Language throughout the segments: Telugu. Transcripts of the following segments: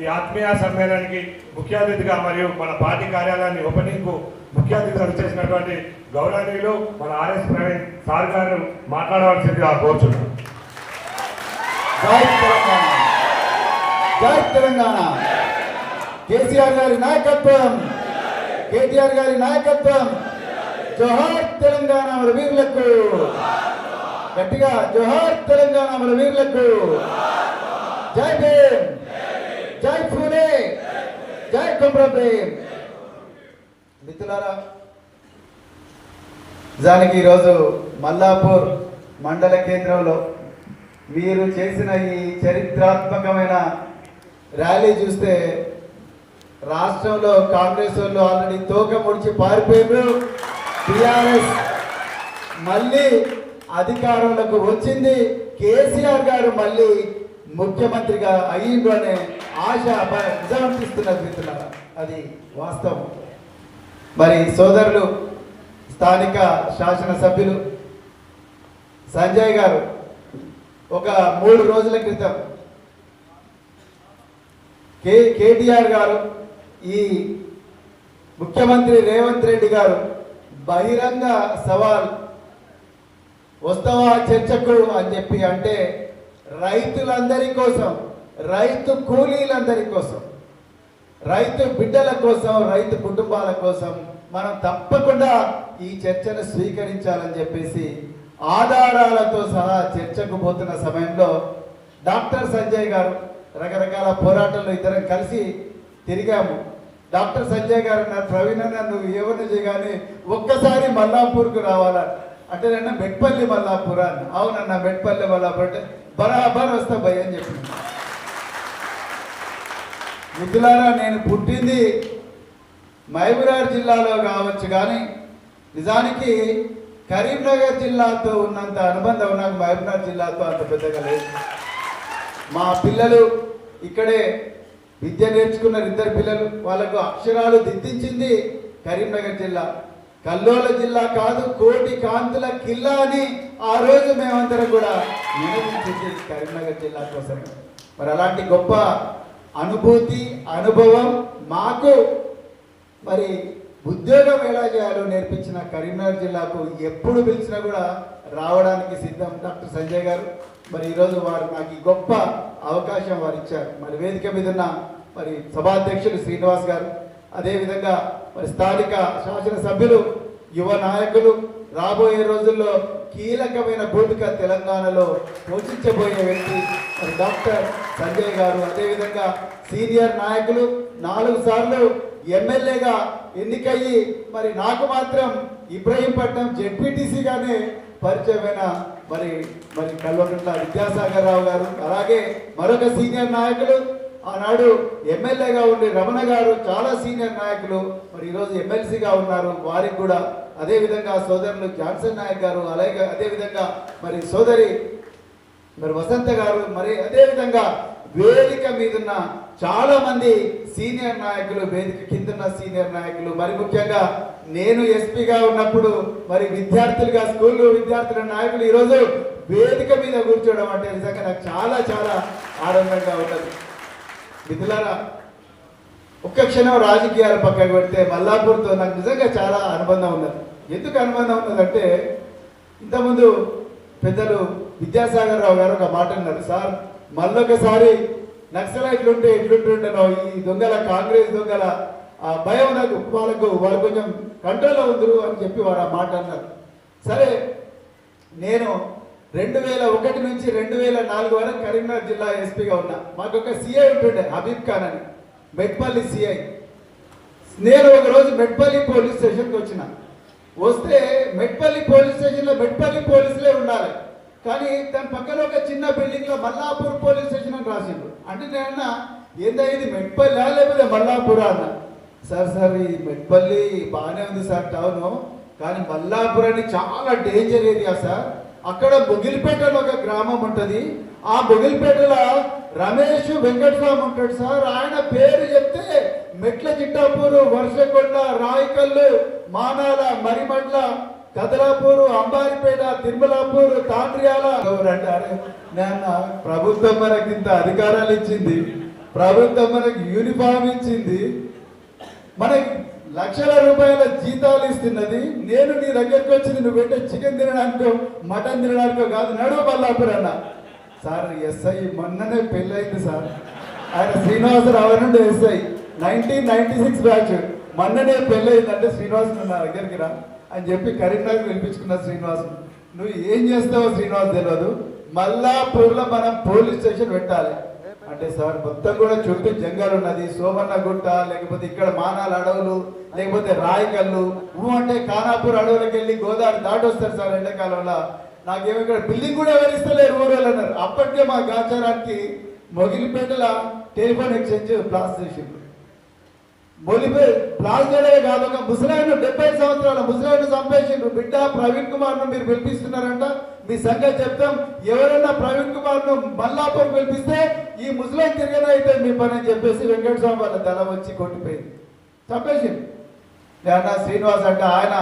ఈ ఆత్మీయ సమ్మేళనానికి ముఖ్య అతిథిగా మరియు మన పార్టీ కార్యాలయాన్ని ఓపెనింగ్ కు ముఖ్య అతిథిగా వచ్చేసినటువంటి గౌరవనీయులు మన ఆర్ఎస్ ప్రవీణ్ సార్ గారు మాట్లాడవలసిందిగా కోరుచున్నాను. జై తెలంగాణ, జై తెలంగాణ. కేసీఆర్ గారి నాయకత్వం, కేటీఆర్ గారి నాయకత్వం. జోహార్ తెలంగాణ మన వీరులకు, గట్టిగా జోహార్ తెలంగాణ మన వీరులకు. జై భీమ్, జై పూలే, జై కొమరం. మిత్రులారా, నిజానికి ఈరోజు మల్లాపూర్ మండల కేంద్రంలో మీరు చేసిన ఈ చరిత్రాత్మకమైన ర్యాలీ చూస్తే రాష్ట్రంలో కాంగ్రెస్ వాళ్ళు ఆల్రెడీ తోక ముడిచి పారిపోయారు. టిఆర్ఎస్ మళ్ళీ అధికారంలోకి వచ్చింది. కేసీఆర్ గారు మళ్ళీ ముఖ్యమంత్రిగా అయ్యిండు అనే ఆశ నిజాంతిస్తున్నారు మిత్రులారా, అది వాస్తవం. మరి సోదరులు స్థానిక శాసనసభ్యులు సంజయ్ గారు ఒక 3 రోజుల క్రితం కేటీఆర్ గారు ఈ ముఖ్యమంత్రి రేవంత్ రెడ్డి గారు బహిరంగ సవాల్ వస్తావా చర్చకు అని చెప్పి అంటే రైతులందరి కోసం, రైతు కూలీలందరి కోసం, రైతు బిడ్డల కోసం, రైతు కుటుంబాల కోసం మనం తప్పకుండా ఈ చర్చను స్వీకరించాలని చెప్పేసి ఆధారాలతో సహా చర్చకు పోతున్న సమయంలో డాక్టర్ సంజయ్ గారు రకరకాల పోరాటాల్లో ఇద్దరం కలిసి తిరిగాము. డాక్టర్ సంజయ్ గారు నా ప్రవీణ్ అన్న నువ్వు ఏమన్నా చేయగానే ఒక్కసారి మల్లాపూర్కు రావాలా అంటే నన్న మెట్పల్లి మల్లాపూర్ అన్న. అవునన్న మెట్పల్లి మల్లాపూర్ అంటే బరాబర్ వస్తా భయ్ అని చెప్పి. మిత్రులారా, నేను పుట్టింది మహబూబ్నగర్ జిల్లాలో కావచ్చు, కానీ నిజానికి కరీంనగర్ జిల్లాతో ఉన్నంత అనుబంధం నాకు మహబూబ్నగర్ జిల్లాతో అంత పెద్దగా లేదు. మా పిల్లలు ఇక్కడే విద్య నేర్చుకున్నారు, 2 పిల్లలు. వాళ్ళకు అక్షరాలు దిద్దించింది కరీంనగర్ జిల్లా. కల్లోల జిల్లా కాదు, కోటి కాంతుల కిల్లా అని ఆ రోజు మేమందరం కూడా నినదించింది కరీంనగర్ జిల్లా కోసం. మరి అలాంటి గొప్ప అనుభూతి, అనుభవం మాకు మరి ఉద్యోగం ఎలా చేయాలో నేర్పించిన కరీంనగర్ జిల్లాకు ఎప్పుడు పిలిచినా కూడా రావడానికి సిద్ధం డాక్టర్ సంజయ్ గారు. మరి ఈరోజు వారు నాకు గొప్ప అవకాశం వారు ఇచ్చారు. మరి వేదిక మీద ఉన్న మరి సభాధ్యక్షులు శ్రీనివాస్ గారు, అదేవిధంగా మరి స్థానిక శాసనసభ్యులు, యువ నాయకులు, రాబోయే రోజుల్లో కీలకమైన భూమిక తెలంగాణలో పోషించబోయే వ్యక్తి మరి డాక్టర్ సంజయ్ గారు, అదేవిధంగా సీనియర్ నాయకులు, 4 సార్లు ఎమ్మెల్యేగా ఎన్నికయ్యి మరి నాకు మాత్రం ఇబ్రహీంపట్నం జెడ్పీటీసీగానే పరిచయమైన మరి కల్వకుంట్ల విద్యాసాగర్ రావు గారు, అలాగే మరొక సీనియర్ నాయకులు ఆనాడు ఎమ్మెల్యేగా ఉండే రమణ గారు, చాలా సీనియర్ నాయకులు మరి ఈరోజు ఎమ్మెల్సీగా ఉన్నారు. వారికి కూడా అదేవిధంగా సోదరులు జాన్సన్ నాయక్ గారు, అలాగే అదేవిధంగా మరి సోదరి మరి వసంత గారు, మరి అదేవిధంగా వేదిక మీదున్న చాలా మంది సీనియర్ నాయకులు, వేదిక కిందన్న సీనియర్ నాయకులు, మరి ముఖ్యంగా నేను ఎస్పీగా ఉన్నప్పుడు మరి విద్యార్థులుగా స్కూల్లో విద్యార్థుల నాయకులు ఈరోజు వేదిక మీద కూర్చోవడం అంటే నిజంగా నాకు చాలా చాలా ఆనందంగా ఉన్నది. మిత్రులారా, ఒక్క క్షణం రాజకీయాలు పక్కకు పెడితే మల్లాపూర్తో నాకు నిజంగా చాలా అనుబంధం ఉన్నది. ఎందుకు అనుబంధం ఉన్నదంటే ఇంతకుముందు పెద్దలు విద్యాసాగర్ రావు గారు ఒక మాట అన్నారు, సార్ మళ్ళొకసారి నక్సలైట్లు ఉంటే ఎట్లుంటుండేనో, ఈ దొంగల కాంగ్రెస్ దొంగల భయం నాకు వాళ్ళు కొంచెం కంట్రోల్లో ఉందరు అని చెప్పి వారు ఆ మాట అన్నారు. సరే, నేను 2001 నుంచి 2004 వరకు కరీంనగర్ జిల్లా ఎస్పీగా ఉన్నా. మాకు ఒక సిఐ ఉంటుండే హబీబ్ ఖాన్ అని, మెట్పల్లి సిఐ. నేను ఒకరోజు మెట్పల్లి పోలీస్ స్టేషన్కి వస్తే మెట్పల్లి పోలీస్ స్టేషన్లో మెట్పల్లి పోలీసులే ఉండాలి, కానీ దాని పక్కన ఒక చిన్న బిల్డింగ్లో మల్లాపూర్ పోలీస్ స్టేషన్ అని రాసిండు. అంటే నేనన్నా ఏందా ఇది మెట్పల్లి లేకపోతే మల్లాపూరా అన్న. సార్ ఈ మెట్పల్లి బాగానే ఉంది సార్ టౌను, కానీ మల్లాపూర్ అని చాలా డేంజర్ ఏరియా సార్. అక్కడ బొగిలిపేటలో ఒక గ్రామం ఉంటుంది, ఆ బొగిలిపేటలో రమేష్ వెంకటరామ్ ఉంటాడు సార్. ఆయన పేరు చెప్తే మెట్ల చిట్టాపూరు, వర్షకొండ, రాయికల్లు, మానాల, మరిమండ్ల కదలాపూరు, అంబారిపేట, తిరుమలాపూర్, తాండ్రియాల అంటారు. నాన్న ప్రభుత్వం మనకి ఇంత అధికారాలు ఇచ్చింది, ప్రభుత్వం మనకి యూనిఫామ్ ఇచ్చింది, మనకి లక్షల రూపాయల జీతాలు ఇస్తున్నది. నేను నీ దగ్గరికి వచ్చింది నువ్వు పెట్టే చికెన్ తినడానికో మటన్ తినడానికో కాదు. నడువు మల్లాపూర్ అన్న. సార్ ఎస్ఐ మొన్ననే పెళ్ళయింది సార్. ఆయన శ్రీనివాసరావు నుండి ఎస్ఐ 1996 బ్యాచ్. మొన్ననే పెళ్ళయిందంటే శ్రీనివాస్ నా దగ్గరికి రా అని చెప్పి కరీంనగర్ పిలిపించుకున్న శ్రీనివాస్. నువ్వు ఏం చేస్తావో శ్రీనివాస్ తెలియదు, మల్లాపూర్లో మనం పోలీస్ స్టేషన్ పెట్టాలి అంటే సార్ మొత్తం కూడా చుట్టూ జంగల్ ఉన్నది, సోమన్న గుట్ట, లేకపోతే ఇక్కడ మానాల అడవులు, లేకపోతే రాయకల్లు అంటే ఖానాపూర్ అడవులకు వెళ్ళి గోదావరి దాటి వస్తారు సార్ ఎండాకాలంలో. నాకేమో ఇక్కడ బిల్డింగ్ కూడా ఎవరిస్తలేరు ఊరు అన్నారు. అప్పటికే మా గాచారానికి మొగిలిపేటల టెలిఫోన్ ఎక్స్చేంజ్ ప్లాస్ చేసిండ్రు. ప్లాస్ చేయడమే కాదు, ఒక ముసలాయన 70 సంవత్సరాల ముసలాయన చంపేసిండ్రు. బిడ్డ ప్రవీణ్ కుమార్ ను మీరు పిలిపిస్తున్నారంట, మీ సంగతి చెప్తాం. ఎవరైనా ప్రవీణ్ కుమార్ ను మల్లాపూర్ పిలిపిస్తే ఈ ముసలాయన తిరిగిన అయితే మీ పని అని చెప్పేసి వెంకటస్వామి వాళ్ళ దళ వచ్చి కొట్టిపోయింది, చంపేసింది. శ్రీనివాస్ అంటే ఆయన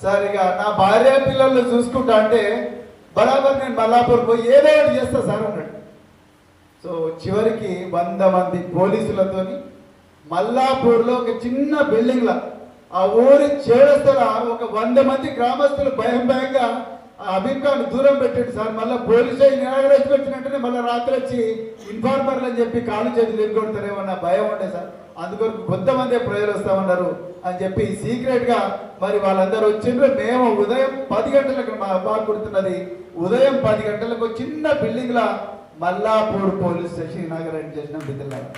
సార్ ఇక నా భార్య పిల్లలు చూసుకుంటా అంటే బరాబర్ నేను మల్లాపూర్ పోయి ఏదో ఒకటి చేస్తా సార్ అన్నాడు. సో చివరికి 100 మంది పోలీసులతోని మల్లాపూర్లో ఒక చిన్న బిల్డింగ్ లా ఆ ఊరి చేడస్తల ఒక 100 మంది గ్రామస్తులు భయంగా అబీబ్ ఖాన్ దూరం పెట్టాడు సార్. మళ్ళీ పోలీసు నిరాకరించి వచ్చినట్టునే మళ్ళీ రాత్రి వచ్చి ఇన్ఫార్మర్లు అని చెప్పి కాలు చేతులు ఎదుర్కొడతారేమన్న భయం ఉండే సార్. అందుకొరకు కొంతమంది ప్రజలు వస్తామన్నారు అని చెప్పి సీక్రెట్ గా మరి వాళ్ళందరూ వచ్చిండ్రు. మేము ఉదయం 10 గంటలకు మా బాగా గుర్తున్నది, ఉదయం 10 గంటలకు చిన్న బిల్డింగ్ లా మల్లాపూర్ పోలీస్ స్టేషన్ ఇనాగరేట్ చేసిన బిడ్డలాగా.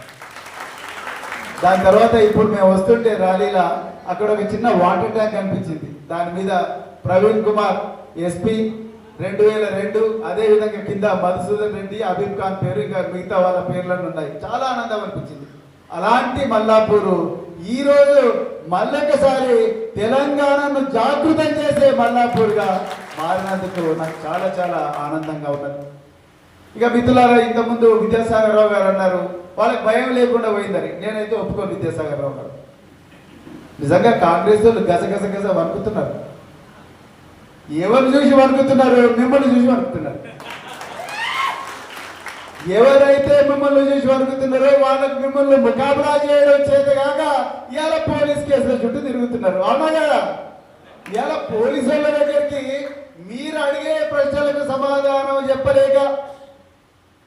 దాని తర్వాత ఇప్పుడు మేము వస్తుంటే ర్యాలీలా అక్కడ ఒక చిన్న వాటర్ ట్యాంక్ కనిపించింది. దాని మీద ప్రవీణ్ కుమార్ ఎస్పీ 2002, అదే విధంగా కింద మధుసూదన్ రెడ్డి, అబీబ్ ఖాన్ పేరు, ఇంకా మిగతా వాళ్ళ పేర్లను ఉన్నాయి. చాలా ఆనందం అనిపించింది. అలాంటి మల్లాపూరు ఈ రోజు మళ్ళొకసారి తెలంగాణను జాగృతం చేసే మల్లాపూర్గా మారినందుకు నాకు చాలా చాలా ఆనందంగా ఉన్నది. ఇక మిత్రులారా, ఇంతకుముందు విద్యాసాగర్ రావు గారు అన్నారు వాళ్ళకి భయం లేకుండా పోయిందని. నేనైతే ఒప్పుకోను. విద్యాసాగర్ రావు గారు నిజంగా కాంగ్రెస్ వాళ్ళు గసగస వణుకుతున్నారు. ఎవరు చూసి వణుకుతున్నారు? మిమ్మల్ని చూసి వణుకుతున్నారు. ఎవరైతే మిమ్మల్ని చూసి వణుకుతున్నారో వాళ్ళకి మిమ్మల్ని ముకాబలా చేయడం చేత కాక ఇవాళ పోలీస్ కేసుల చుట్టూ తిరుగుతున్నారు. అవునా కదా? ఇవాళ పోలీసు వాళ్ళ దగ్గరికి మీరు అడిగే ప్రశ్నలకు సమాధానం చెప్పలేక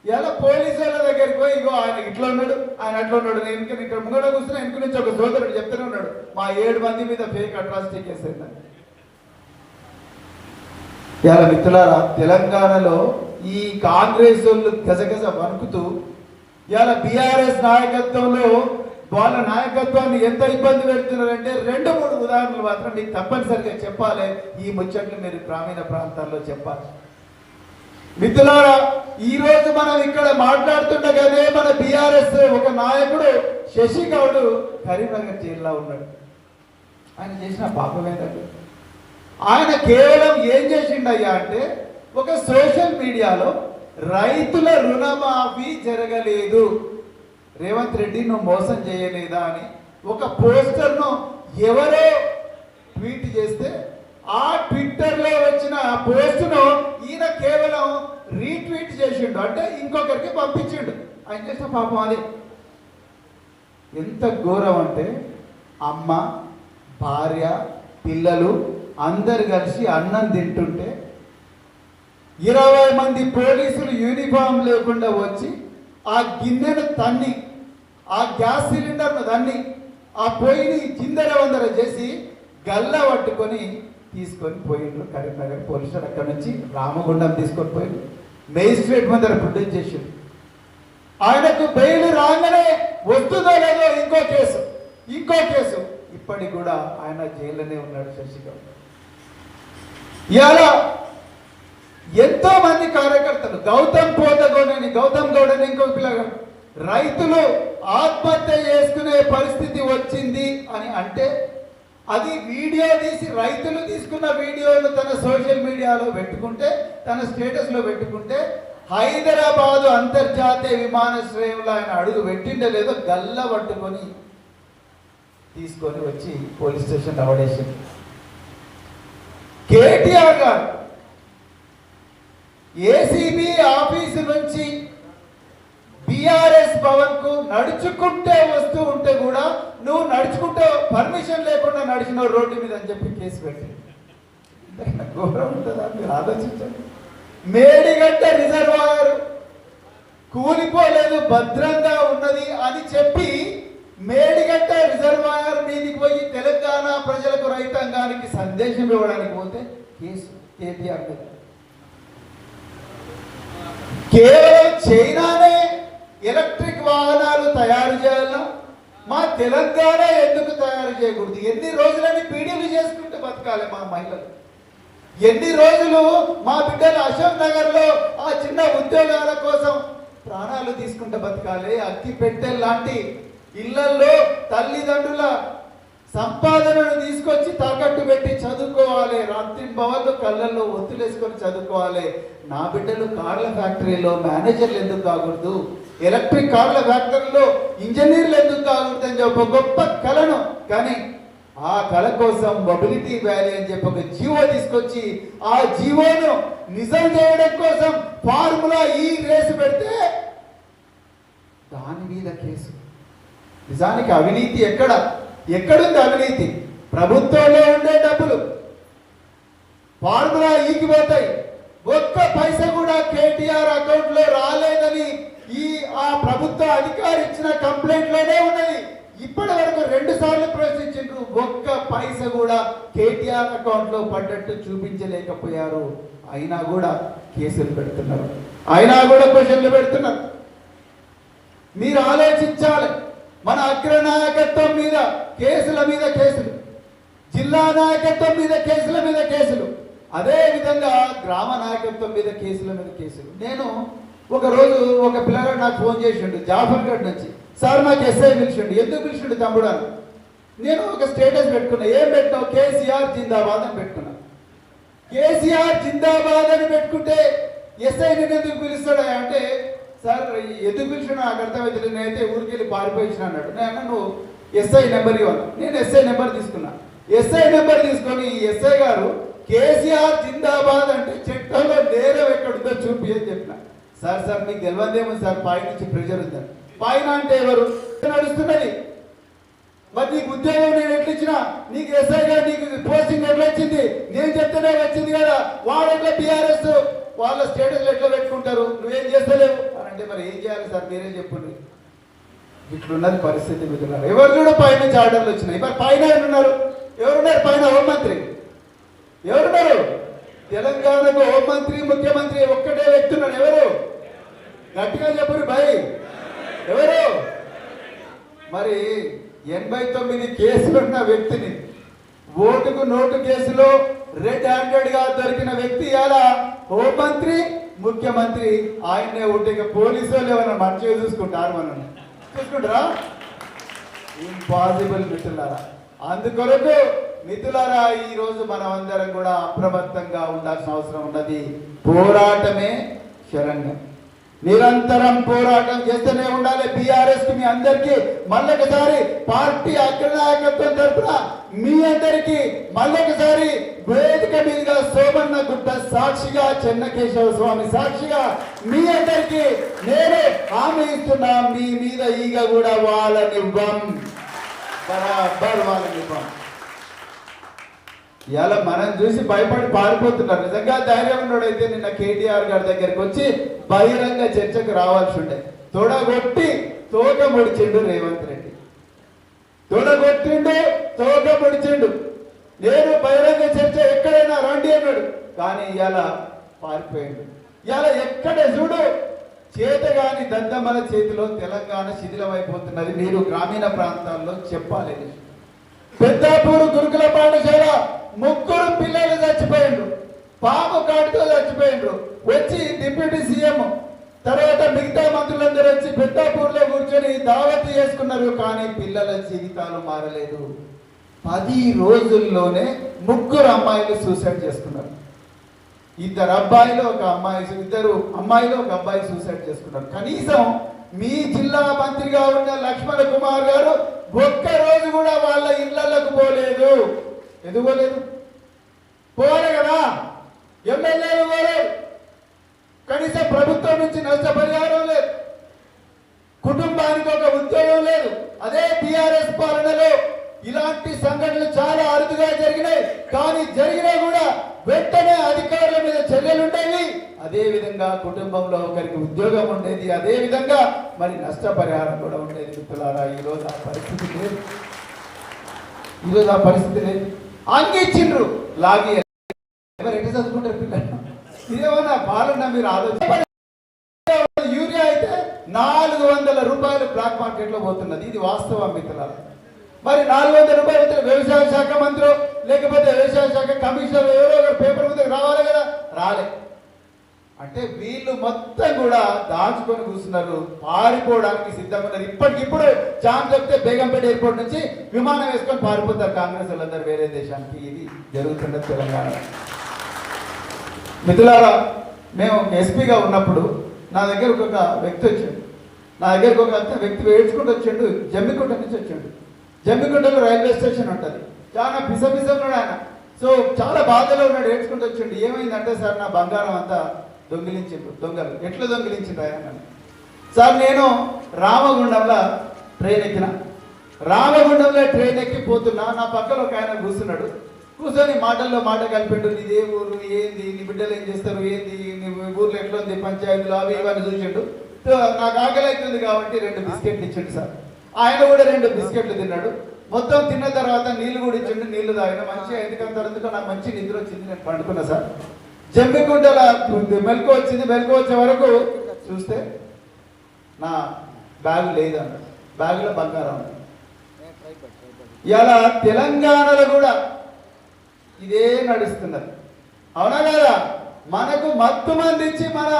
ఇలా పోలీసు వాళ్ళ దగ్గరికి పోయి ఇగో ఆయన ఇట్లా ఉన్నాడు, ఆయన అట్లా ఉన్నాడు, నేను ఇక్కడ ముంగడ కూర్చున్నా ఇంటి నుంచి ఒక సోదరుడు చెప్తూనే ఉన్నాడు మా 7 మంది మీద ఫేక్ అట్రాసిటీ కేసు అయిందని. ఇలా మిత్రులారా, తెలంగాణలో ఈ కాంగ్రెస్ వాళ్ళు గజగజ వణుకుతూ ఇవాళ బీఆర్ఎస్ నాయకత్వంలో వాళ్ళ నాయకత్వాన్ని ఎంత ఇబ్బంది పెడుతున్నారంటే 2-3 ఉదాహరణలు మాత్రం మీకు తప్పనిసరిగా చెప్పాలి. ఈ ముచ్చట్లు మీరు గ్రామీణ ప్రాంతాల్లో చెప్పాలి. మిత్రులారా, ఈ రోజు మనం ఇక్కడ మాట్లాడుతుండగానే మన బీఆర్ఎస్ ఒక నాయకుడు శశిగౌడ్ కరీంనగర్ జైల్లో ఉన్నాడు. ఆయన చేసిన పాపం ఏంటంటే ఆయన కేవలం ఏం చేసిండయ్యా అంటే ఒక సోషల్ మీడియాలో రైతుల రుణమాఫీ జరగలేదు, రేవంత్ రెడ్డి నువ్వు మోసం చేయలేదా అని ఒక పోస్టర్ను ఎవరో ట్వీట్ చేస్తే ఆ ట్విట్టర్లో వచ్చిన పోస్టును ఈయన కేవలం రీట్వీట్ చేసిండు, అంటే ఇంకొకరికి పంపించిండు. ఆయన చేసిన పాపం అది ఎంత ఘోరం అంటే అమ్మ, భార్య, పిల్లలు అందరు కలిసి అన్నం తింటుంటే 20 మంది పోలీసులు యూనిఫామ్ లేకుండా వచ్చి ఆ గిన్నెను తన్ని, ఆ గ్యాస్ సిలిండర్ను తన్ని, ఆ పొయ్యిని చిందరవందర చేసి గల్ల పట్టుకొని తీసుకొని పోయిండ్రు కరీంనగర్ పోలీసులు. అక్కడి నుంచి రామగుండం తీసుకొని పోయిండ్రు, మేజిస్ట్రేట్ ముందర ప్రొడ్యూస్ చేసిండ్రు. ఆయనకు బెయిల్ రాగానే వస్తుందో లేదో ఇంకో కేసు ఇప్పటికి కూడా ఆయన జైల్లోనే ఉన్నాడు శశిగౌడ్. ఇవాళ ఎంతో మంది కార్యకర్తలు గౌతమ్ గౌడ్ అని ఇంకొక పిల్లగాడు రైతులు ఆత్మహత్య చేసుకునే పరిస్థితి వచ్చింది అని అంటే అది వీడియో తీసి రైతులు తీసుకున్న వీడియోను తన సోషల్ మీడియాలో పెట్టుకుంటే, తన స్టేటస్లో పెట్టుకుంటే హైదరాబాదు అంతర్జాతీయ విమానాశ్రయంలో ఆయన అడుగు పెట్టిండే లేదో గల్ల పట్టుకొని తీసుకొని వచ్చి పోలీస్ స్టేషన్ అవడేసింది. కేటీఆర్ గారు ఏసీబీ ఆఫీసు నుంచి బిఆర్ఎస్ భవన్ కు నడుచుకుంటే వస్తూ ఉంటే కూడా నువ్వు నడుచుకుంటే పర్మిషన్ లేకుండా నడిచిన రోడ్డు మీద అని చెప్పి కేసు పెట్టింది. ఘోరం ఉంటుందా? మీరు ఆలోచించండి. మేడిగడ్డ రిజర్వాయర్ కూలిపోలేదు, భద్రంగా ఉన్నది అని చెప్పి మేడిగడ్డ రిజర్వాయర్ మీదికి పోయి తెలంగాణ ప్రజలకు రైతాంగానికి సందేశం ఇవ్వడానికి పోతే కేసు కేటీఆర్ మీద. కేవలం చైనానే ఎలక్ట్రిక్ వాహనాలు తయారు చేయాలా, మా తెలంగాణ ఎందుకు తయారు చేయకూడదు? ఎన్ని రోజులని పీడీలు చేసుకుంటూ బతకాలి మా మహిళలు? ఎన్ని రోజులు మా బిడ్డలు అశోక్ నగర్ లో ఆ చిన్న ఉద్యోగాల కోసం ప్రాణాలు తీసుకుంటూ బతకాలి? అక్కి పెట్టె లాంటి ఇళ్లలో తల్లిదండ్రుల సంపాదనను తీసుకొచ్చి తాకట్టు పెట్టి చదువుకోవాలి, రాత్రి భవన్లు కళ్ళల్లో ఒత్తులేసుకొని చదువుకోవాలి. నా బిడ్డలు కార్ల ఫ్యాక్టరీలో మేనేజర్లు ఎందుకు కాకూడదు? ఎలక్ట్రిక్ కార్ల ఫ్యాక్టరీలో ఇంజనీర్లు ఎందుకు కాకూడదు అని చెప్పి ఒక గొప్ప కళను, కానీ ఆ కళ కోసం మొబిలిటీ వ్యాలీ అని చెప్పి ఒక జీవో తీసుకొచ్చి ఆ జీవోను నిజం చేయడం కోసం ఫార్ములా ఈ రేసు పెడితే దాని మీద కేసు. నిజానికి అవినీతి ఎక్కడుంది అవినీతి? ప్రభుత్వంలో ఉండే డబ్బులు ఫార్ములా ఈకి పోతాయి. ఒక్క పైసా కూడా కేటీఆర్ అకౌంట్ లో రాలేదని ఆ ప్రభుత్వ అధికారి ఇచ్చిన కంప్లైంట్ లోనే ఉన్నది. ఇప్పటి వరకు 2 సార్లు ప్రశ్నించారు, ఒక్క పైసా కూడా కేటీఆర్ అకౌంట్ లో పడ్డట్టు చూపించలేకపోయారు. అయినా కూడా కేసులు పెడుతున్నారు, అయినా కూడా క్వశ్చన్లు పెడుతున్నారు. మీరు ఆలోచించాలి. మన అగ్రనాయకత్వం మీద కేసుల మీద కేసులు, జిల్లా నాయకత్వం మీద కేసులు, అదే విధంగా గ్రామ నాయకత్వం మీద కేసులు. నేను ఒకరోజు ఒక పిల్లగాడు నాకు ఫోన్ చేసిండు జాఫర్గఢ్ నుంచి. సార్ నాకు ఎస్ఐ పిలిచిండు. ఎందుకు పిలిచిండు తమ్ముడు అని. నేను ఒక స్టేటస్ పెట్టుకున్నా. ఏం పెట్టావు? కేసీఆర్ జిందాబాద్ అని పెట్టుకున్నా. కేసీఆర్ జిందాబాద్ అని పెట్టుకుంటే ఎస్ఐ నేను ఎందుకు పిలుస్తాడా అంటే, సార్ ఎందుకు పిలిచాడు నాకు అర్థమైతే, నేనైతే ఊరికి వెళ్ళి పారిపోయించిన అన్నాడు. నేను నువ్వు ఎస్ఐ నెంబర్ ఇవ్వను. నేను ఎస్ఐ నెంబర్ తీసుకున్నా. ఎస్ఐ నెంబర్ తీసుకొని ఎస్ఐ గారు కేసీఆర్ జిందాబాద్ అంటే చట్టంలో నేరం ఎక్కడుందో చూపి అని చెప్పిన. సార్ మీకు తెలియదేమో సార్, పై నుంచి ప్రెషర్ ఉందని. పైన అంటే ఎవరు నడుస్తున్నది? మరి నీకు ఉద్యోగం నేను ఎట్లా ఇచ్చినా, నీకు ఎస్ఐగా నీకు పోస్టింగ్ ఎట్లా వచ్చింది? నేను చెప్తేనే వచ్చింది కదా. వాడు ఎట్లా బీఆర్ఎస్ వాళ్ళ స్టేటస్లు ఎట్లా పెట్టుకుంటారు? నువ్వేం చేస్తలేవు అని అంటే, మరి ఏం చేయాలి సార్ మీరేం చెప్పండి. ఇట్లున్నది పరిస్థితి మిత్రులారా. ఎవరు కూడా పైన ఆర్డర్లు వచ్చినాయి. మరి పైన ఎవరున్నారు? పైన హోంమంత్రి ఎవరున్నారు? తెలంగాణకు హోంమంత్రి ముఖ్యమంత్రి ఒక్కటే వ్యక్తి ఉన్నాడు. ఎవరు? గట్టిగా చెప్పరు భయ్, ఎవరు? మరి 89 కేసులున్న వ్యక్తిని ఓటుకు నోటు కేసులో రెడ్ హ్యాండెడ్ గా దొరికిన వ్యక్తి ఇలా హోంమంత్రి ముఖ్యమంత్రి. ఆయన్నే ఉంటే పోలీసు వాళ్ళు ఏమైనా మంచిగా చూసుకుంటారు? మనం చూసుకుంటారా? ఇంపాసిబుల్ మిత్రులారా. అందుకొరకు మిత్రులారా, ఈ రోజు మనం అందరం కూడా అప్రమత్తంగా ఉండాల్సిన అవసరం ఉన్నది. పోరాటమే శరణ్యం. నిరంతరం పోరాటం చేస్తూనే ఉండాలి. బీఆర్ఎస్ కి మీ అందరికీ మళ్ళొకసారి పార్టీ అగ్రనాయకత్వం తరఫున మీ అందరికీ మళ్ళొకసారి వేదిక మీదుగా సోమన్న గుట్ట సాక్షిగా, చెన్నకేశవ స్వామి సాక్షిగా మీ అందరికీ నేను హామీ ఇస్తున్నా, మీ మీద ఈగ కూడా వాళ్ళనివ్వం, బరాబర్ వాళ్ళనివ్వం. ఇలా మనం చూసి భయపడి పారిపోతున్నారు. నిజంగా ధైర్యం ఉన్నోడైతే నిన్న కేటీఆర్ గారి దగ్గరికి వచ్చి బహిరంగ చర్చకు రావాల్సి ఉండే. తోడగొట్టి తోక ముడిచిండు రేవంత్ రెడ్డి. తోక ముడిచిండు. నేను బహిరంగ చర్చ ఎక్కడైనా రండి అన్నాడు. కానీ ఇలా పారిపోయాడు. ఇలా ఎక్కడ చూడు చేతగాని దద్దమ్మల చేతిలో తెలంగాణ శిథిలమైపోతున్నది. మీరు గ్రామీణ ప్రాంతాల్లో చెప్పాలి. పెద్దాపూరు గురుకుల పాఠశాల 3 పిల్లలు చచ్చిపోయిండ్రు, పాము కాటుతో చచ్చిపోయిండ్రు. వచ్చి డిప్యూటీ సీఎం తర్వాత మిగతా మంత్రులందరూ వచ్చి పెద్దాపూర్లో కూర్చొని దావత్ చేసుకున్నారు. కానీ పిల్లల జీవితాలు మారలేదు. 10 రోజుల్లోనే 3 అమ్మాయిలు సూసైడ్ చేసుకున్నారు. 2 అబ్బాయిలు 1 అమ్మాయి, 2 అమ్మాయిలు 1 అబ్బాయి సూసైడ్ చేసుకున్నారు. కనీసం మీ జిల్లా మంత్రిగా ఉన్న లక్ష్మణ కుమార్ గారు ఒక్క రోజు కూడా వాళ్ళ ఇళ్లకు పోలేదు. ఎందుకు పోలేదు? పోవాలి కదా, ఎమ్మెల్యేలు పోలేదు, కనీసం ప్రభుత్వం నుంచి నష్టపరిహారం లేదు, కుటుంబానికి ఒక ఉద్యోగం లేదు. అదే టిఆర్ఎస్ పాలనలో ఇలాంటి సంఘటనలు చాలా అరుదుగా జరిగినాయి. కానీ జరిగినా కూడా వెంటనే అధికారుల మీద చర్యలు ఉండేవి. అదే విధంగా కుటుంబంలో ఒకరికి ఉద్యోగం ఉండేది, అదే విధంగా మరి నష్టపరిహారం కూడా ఉండేది. మిత్రులారా, ఈరోజు ఆ పరిస్థితి లేదు. ఈరోజు ఆ పరిస్థితి లేదు. అంగిచ్చిండ్రు లాగి ఎవరు ఎటు చదువుకుంటారు పిల్లలు? ఇదేమన్నా పాలన మీరు ఆలోచన. యూరియా అయితే 400 రూపాయలు బ్లాక్ మార్కెట్ లో పోతున్నది. ఇది వాస్తవం మిత్రులారా. మరి 400 రూపాయలు వ్యవసాయ శాఖ మంత్రి లేకపోతే వ్యవసాయ శాఖ కమిషనర్ ఎవరో ఒకరు పేపర్ ముందుకు రావాలి కదా, రాలే. అంటే వీళ్ళు మొత్తం కూడా దాచుకొని కూర్చున్నారు, పారిపోవడానికి సిద్ధంగా ఉన్నారు. ఇప్పటికిప్పుడు ఛాన్స్ చెప్తే బేగంపేట ఎయిర్పోర్ట్ నుంచి విమానం వేసుకొని పారిపోతారు కాంగ్రెస్ వాళ్ళందరూ వేరే దేశానికి. ఇది జరుగుతున్నది తెలంగాణ. మిత్రులారా, మేము ఎస్పీగా ఉన్నప్పుడు నా దగ్గర ఒక వ్యక్తి వచ్చాడు. నా దగ్గరకు ఒక వ్యక్తి ఏడ్చుకుంటూ వచ్చాడు. జమ్మికుంట నుంచి వచ్చాడు. జమ్మికుంటలో రైల్వే స్టేషన్ ఉంటుంది. చాలా పిసపిస ఉన్నాడు ఆయన. సో చాలా బాధలో ఉన్నాడు, ఏడ్చుకుంటూ వచ్చాడు. ఏమైందంటే, సార్ నా బంగారం అంతా దొంగిలించిండు. దొంగలు ఎట్లా దొంగిలించిండు ఆయన? సార్ నేను రామగుండంలో ట్రైన్ ఎక్కిన. రామగుండంలో ట్రైన్ ఎక్కి పోతున్నా. నా పక్కన ఒక ఆయన కూర్చున్నాడు. కూర్చొని మాటల్లో మాట కలిపిండు. నీది ఏ ఊరు, ఏంది, నీ బిడ్డలు ఏం చేస్తారు, ఏంది, నీ ఊర్లో ఎట్లా ఉంది, పంచాయతీలు అవి ఇవన్నీ చూసిండు. నాకు ఆకలి అవుతుంది కాబట్టి 2 బిస్కెట్లు ఇచ్చిండు సార్. ఆయన కూడా 2 బిస్కెట్లు తిన్నాడు. మొత్తం తిన్న తర్వాత నీళ్లు కూడా ఇచ్చిండు. నీళ్లు తాగిన మంచిగా. ఎందుకంటే నాకు మంచి నిద్ర వచ్చింది, నేను పండుకున్నా సార్. జమ్మికుంటల మెలకు వచ్చింది. మెలకు వచ్చే వరకు చూస్తే నా బ్యాగ్ లేదన్న. బ్యాగులో బంగారం. ఇలా తెలంగాణలో కూడా ఇదే నడుస్తున్నది. అవునా కదా? మనకు మత్తు మంది ఇచ్చి మన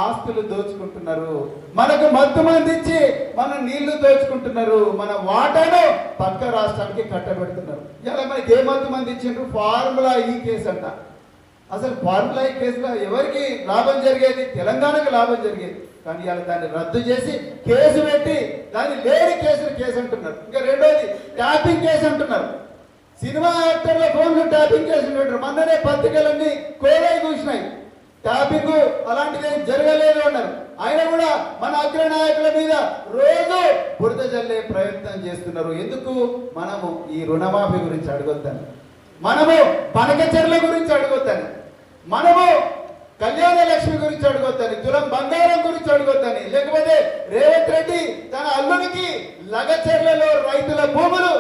ఆస్తులు దోచుకుంటున్నారు, మనకు మత్తు మంది ఇచ్చి మన నీళ్లు దోచుకుంటున్నారు, మన వాటాను పక్క రాష్ట్రానికి కట్టబెడుతున్నారు. ఇలా మనకి ఏ మత్తు మంది ఇచ్చిండ్రు? ఫార్ములా ఈ కేసు అంట. అసలు ఫార్ములా ఈ కేసులో ఎవరికి లాభం జరిగేది? తెలంగాణకు లాభం జరిగేది. కానీ ఇలా దాన్ని రద్దు చేసి కేసు పెట్టి దాన్ని లేని కేసు అంటున్నారు. ఇంకా రెండోది ట్యాపింగ్ కేసు అంటున్నారు. సినిమా యాక్టర్ల ఫోన్లు ట్యాపింగ్ కేసులు పెట్టారు. మొన్ననే పత్రికలన్నీ కోలై చూసినాయి. ట్యాపింగ్ అలాంటిది ఏం జరగలేదు అన్నారు. ఆయన కూడా మన అగ్రనాయకుల మీద రోజు బురద జల్లే ప్రయత్నం చేస్తున్నారు. ఎందుకు? మనము ఈ రుణమాఫీ గురించి అడగొద్దని, మనము పనకచెర్ల గురించి అడగొద్దని, మనము కళ్యాణ లక్ష్మి గురించి అడగొద్దని, తులం బంగారం గురించి అడగొద్దని, లేకపోతే రేవంత్ రెడ్డి తన అల్లునికి లగచెర్లలో రైతుల భూములు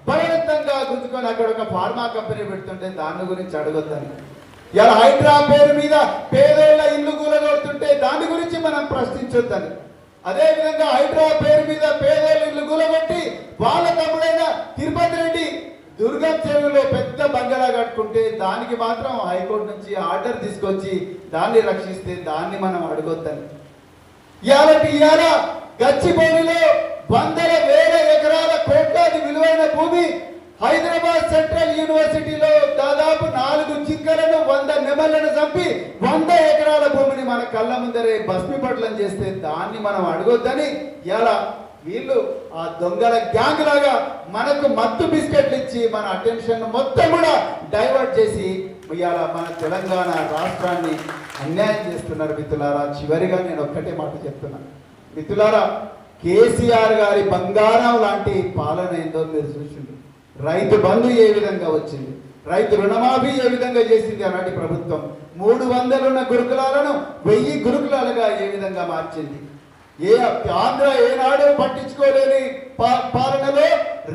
బలవంతంగా గుంజుకొని అక్కడ ఒక ఫార్మా కంపెనీ పెడుతుంటే దాని గురించి అడగొద్దని, ఇలా హైడ్రా పేరు మీద పేదోళ్ళ ఇల్లు కూలగొడుతుంటే దాని గురించి మనం ప్రశ్నించొద్దని, అదే విధంగా హైడ్రా పేరు మీద పేదోళ్ళ ఇల్లు కూలగొట్టి వాళ్ళ తమ్ముడైన తిరుపతి రెడ్డి దుర్గం చెరువులో పెద్ద బంగాళా కట్టుకుంటే దానికి మాత్రం హైకోర్టు నుంచి ఆర్డర్ తీసుకొచ్చి దాన్ని రక్షిస్తే దాన్ని మనం అడగొద్దని, ఇవాళ గచ్చిబౌలిలో వందల వేల ఎకరాల కోట్లాది విలువైన భూమి, హైదరాబాద్ సెంట్రల్ యూనివర్సిటీలో దాదాపు 4 జింకలను 100 నెమళ్లను చంపి 100 ఎకరాల భూమిని మన కళ్ళ ముందరే భస్మీపట్లం చేస్తే దాన్ని మనం అడగొద్దని ఇలా వీళ్ళు ఆ దొంగల గ్యాంగ్ లాగా మనకు మత్తు బిస్కెట్లు ఇచ్చి మన అటెన్షన్ మొత్తం కూడా డైవర్ట్ చేసి ఇవాళ మన తెలంగాణ రాష్ట్రాన్ని అన్యాయం చేస్తున్నారు. మిత్రులారా, చివరిగా నేను ఒక్కటే మాట చెప్తున్నాను. మిత్రులారా, కేసీఆర్ గారి బంగారం లాంటి పాలన ఏందో మీరు చూసిండ్రు. రైతు బంధు ఏ విధంగా వచ్చింది, రైతు రుణమాఫీ ఏ విధంగా చేసింది అలాంటి ప్రభుత్వం. 300 ఉన్న గురుకులాలను 1000 గురుకులాలుగా ఏ విధంగా మార్చింది. ఆంధ్ర ఏనాడు పట్టించుకోలేని పాలనలో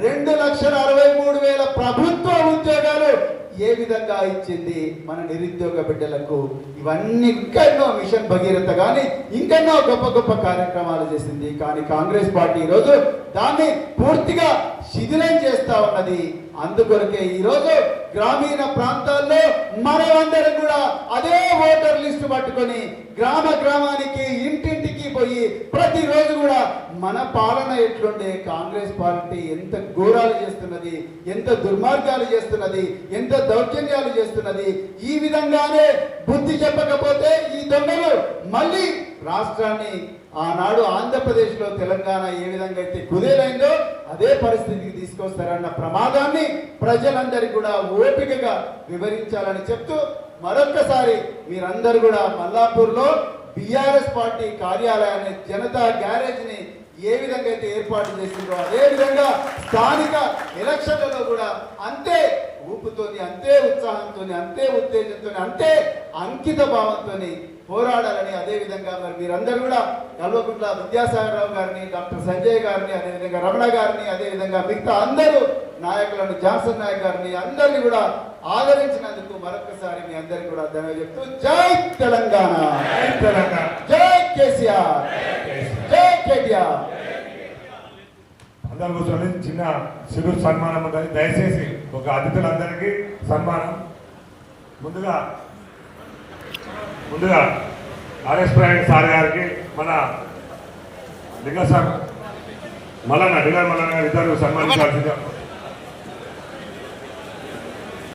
2,63,000 ప్రభుత్వ ఉద్యోగాలు ఏ విధంగా ఇచ్చింది మన నిరుద్యోగ బిడ్డలకు. ఇవన్నీ ఇంకెన్నో మిషన్ భగీరథ కానీ ఇంకెన్నో గొప్ప గొప్ప కార్యక్రమాలు చేసింది. కానీ కాంగ్రెస్ పార్టీ ఈరోజు దాన్ని పూర్తిగా శిథిలం చేస్తా ఉన్నది. అందుకొరకే ఈరోజు గ్రామీణ ప్రాంతాల్లో మనమందరం కూడా అదే ఓటర్ లిస్టు పట్టుకొని గ్రామానికి ఇంటింటికి పోయి ప్రతిరోజు కూడా మన పాలన ఎట్లుండే, కాంగ్రెస్ పార్టీ ఎంత ఘోరాలు చేస్తున్నది, ఎంత దుర్మార్గాలు చేస్తున్నది, ఎంత దౌర్జన్యాలు చేస్తున్నది, ఈ విధంగానే బుద్ధి చెప్పకపోతే ఈ దొంగలు మళ్ళీ రాష్ట్రాన్ని ఆనాడు ఆంధ్రప్రదేశ్లో తెలంగాణ ఏ విధంగా అయితే కుదేలైందో అదే పరిస్థితికి తీసుకొస్తారన్న ప్రమాదాన్ని ప్రజలందరికీ కూడా ఓపికగా వివరించాలని చెప్తూ మరొక్కసారి మీరందరూ కూడా మల్లాపూర్లో బీఆర్ఎస్ పార్టీ కార్యాలయాన్ని జనతా గ్యారేజ్ ని ఏ విధంగా అయితే ఏర్పాటు చేసిందో అదే విధంగా స్థానిక ఎలక్షన్లలో కూడా అంతే ఊపుతోని అంతే ఉత్సాహంతోని అంతే ఉత్తేజంతో అంతే అంకిత భావంతోని పోరాడాలని అదే విధంగా మరి మీరందరూ కూడా కల్వకుంట్ల విద్యాసాగరరావు గారిని డాక్టర్ సంజయ్ గారిని అదేవిధంగా రమణ గారిని అదేవిధంగా మిగతా అందరూ నాయకులను జాన్సన్ నాయక్ గారిని అందరినీ కూడా ఆదరించినందుకు మరొకసారి మీ అందరికీ కూడా ధన్యవాదాలు చెప్తూ జై తెలంగాణ, జై తెలంగాణ, జై కేసీఆర్, జై కేటీఆర్. అందరు కూర్చొని చిన్న సిరు సన్మానం ఉంటుంది. దయచేసి ఒక అతిథులందరికీ సన్మానం. ముందుగా ఆర్ఎస్ ప్రవీణ్ సార్ గారికి మన లింగ సార్ మల్లన్న డిల్లర్ మల్లన్న గారు ఇద్దరు సన్మానించాల్సిందిగా